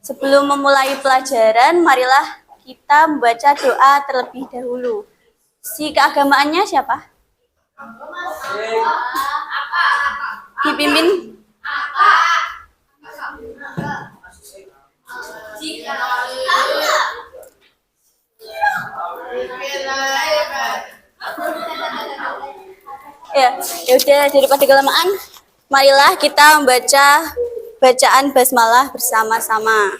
Sebelum memulai pelajaran, marilah kita membaca doa terlebih dahulu. Si keagamaannya siapa? Dipimpin ya udah, daripada kelamaan, marilah kita membaca bacaan basmalah bersama-sama.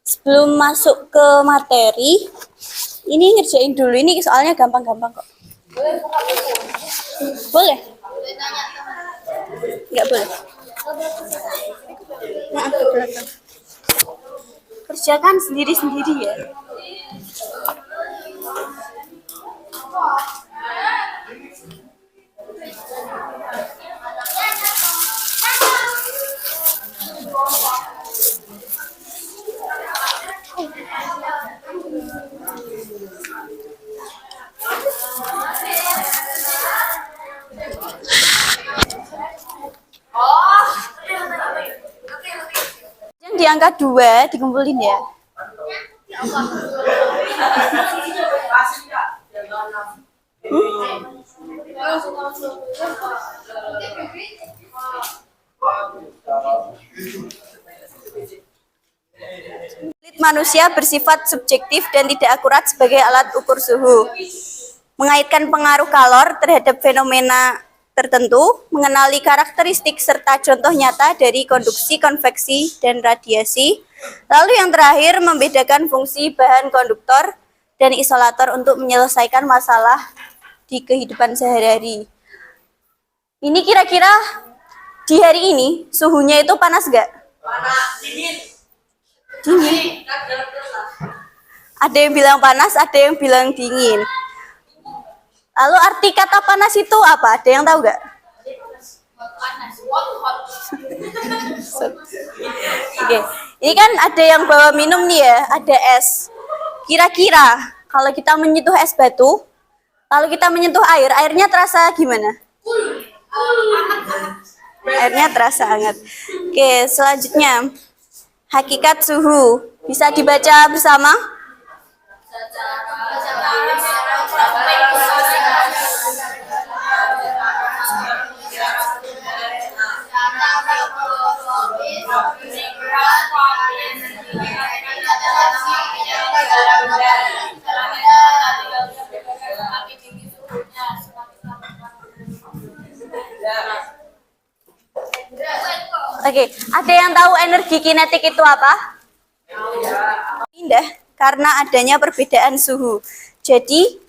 Sebelum masuk ke materi, ini ngerjain dulu, ini soalnya gampang-gampang kok. Boleh? Enggak boleh. Nah, ke belakang. Kerjakan sendiri-sendiri ya. Yang di angka 2 dikumpulin ya. Manusia bersifat subjektif dan tidak akurat sebagai alat ukur suhu. Mengaitkan pengaruh kalor terhadap fenomena tertentu, mengenali karakteristik serta contoh nyata dari konduksi, konveksi, dan radiasi. Lalu yang terakhir, membedakan fungsi bahan konduktor dan isolator untuk menyelesaikan masalah di kehidupan sehari-hari. Ini kira-kira di hari ini suhunya itu panas nggak? Panas, dingin. Dingin. Ada yang bilang panas, ada yang bilang dingin. Lalu arti kata panas itu apa? Ada yang tahu nggak? Panas, hot. Oke, ini kan ada yang bawa minum nih ya, ada es. Kira-kira kalau kita menyentuh es batu, kalau kita menyentuh air, airnya terasa gimana? Airnya terasa hangat. Oke, selanjutnya hakikat suhu bisa dibaca bersama? Oke, ada yang tahu energi kinetik itu apa? Pindah karena adanya perbedaan suhu. Jadi,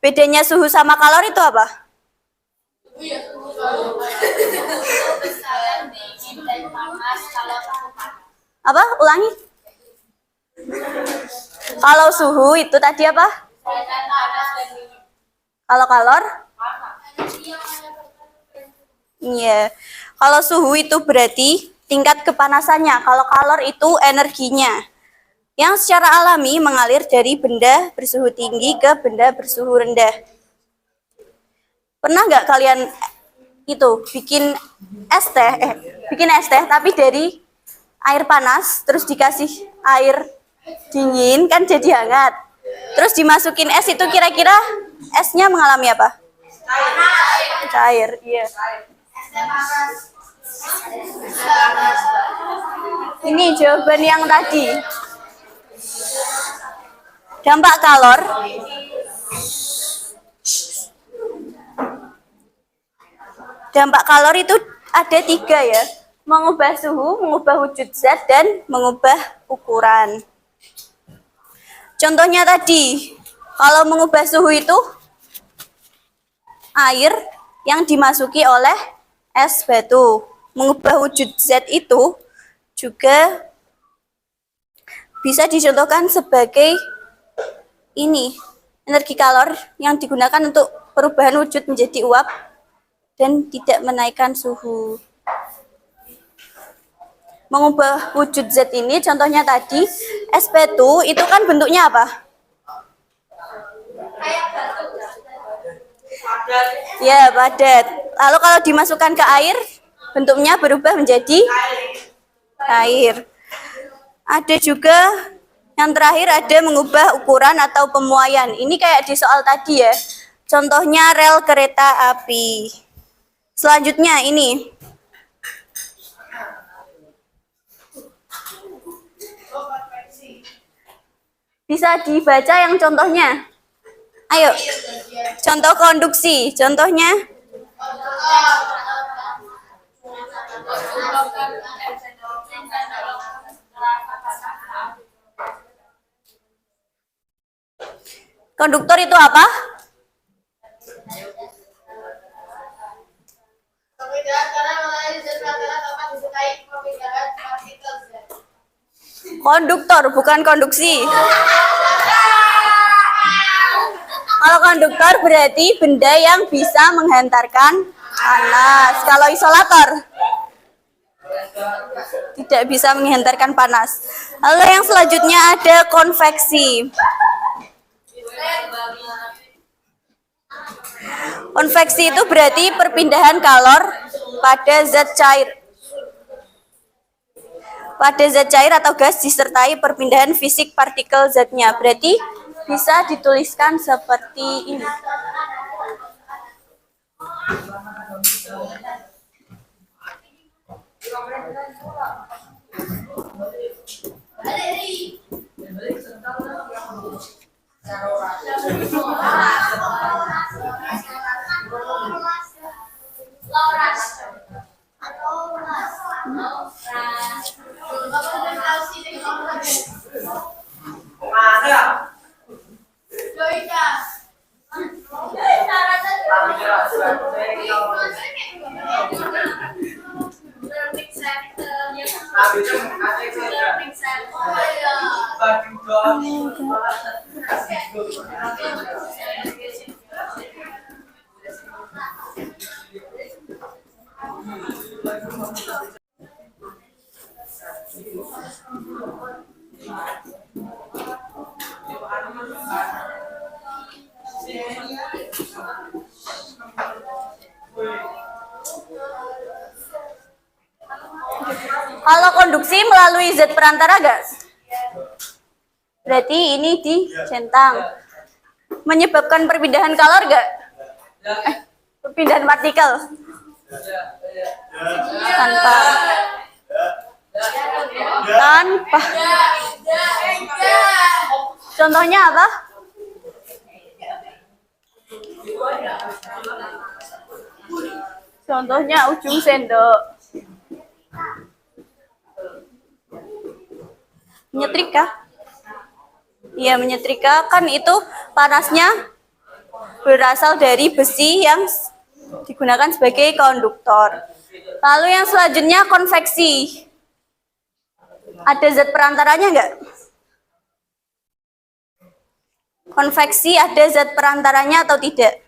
bedanya suhu sama kalor itu apa? Apa? Ulangi. Kalau suhu itu tadi apa? Kalau kalor? Iya. Kalau suhu itu berarti tingkat kepanasannya. Kalau kalor itu energinya. Yang secara alami mengalir dari benda bersuhu tinggi ke benda bersuhu rendah. Pernah nggak kalian itu bikin es teh tapi dari air panas terus dikasih air dingin kan jadi hangat. Terus dimasukin es itu kira-kira esnya mengalami apa? Cair, iya. Ini jawaban yang tadi. Dampak kalor itu ada 3 ya. Mengubah suhu, mengubah wujud zat, dan mengubah ukuran. Contohnya tadi, kalau mengubah suhu itu air yang dimasuki oleh es batu. Mengubah wujud zat itu juga bisa dicontohkan sebagai ini, energi kalor yang digunakan untuk perubahan wujud menjadi uap dan tidak menaikkan suhu. Mengubah wujud zat ini contohnya tadi, es batu itu kan bentuknya apa? Ya, padat. Lalu kalau dimasukkan ke air, bentuknya berubah menjadi air. Ada juga yang terakhir ada mengubah ukuran atau pemuaian. Ini kayak di soal tadi ya. Contohnya rel kereta api. Selanjutnya ini. Bisa dibaca yang contohnya. Ayo. Contoh konduksi. Contohnya. Konduktor itu apa? Konduktor, bukan konduksi. Kalau konduktor berarti benda yang bisa menghantarkan panas. Kalau isolator tidak bisa menghantarkan panas. Lalu yang selanjutnya ada konveksi. Konveksi itu berarti perpindahan kalor pada zat cair. Pada zat cair atau gas disertai perpindahan fisik partikel zatnya. Berarti bisa dituliskan seperti ini. Kalau konduksi melalui zat perantara gas, berarti ini dicentang. Menyebabkan perpindahan kalor gak? Perpindahan partikel? Tanpa. Contohnya apa? Contohnya ujung sendok. Menyetrika? Iya, menyetrika kan itu panasnya berasal dari besi yang digunakan sebagai konduktor. Lalu yang selanjutnya konveksi. Ada zat perantaranya enggak? Konveksi ada zat perantaranya atau tidak?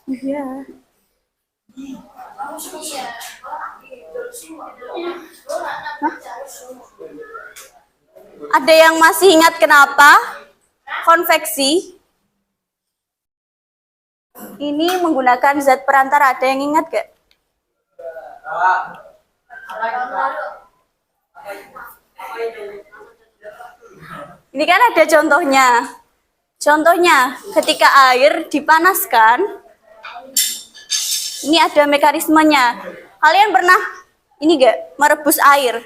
Iya. Ada yang masih ingat kenapa konveksi ini menggunakan zat perantara? Ada yang ingat gak? Ini kan ada contohnya. Contohnya, ketika air dipanaskan, ini ada mekanismenya. Kalian pernah ini gak merebus air?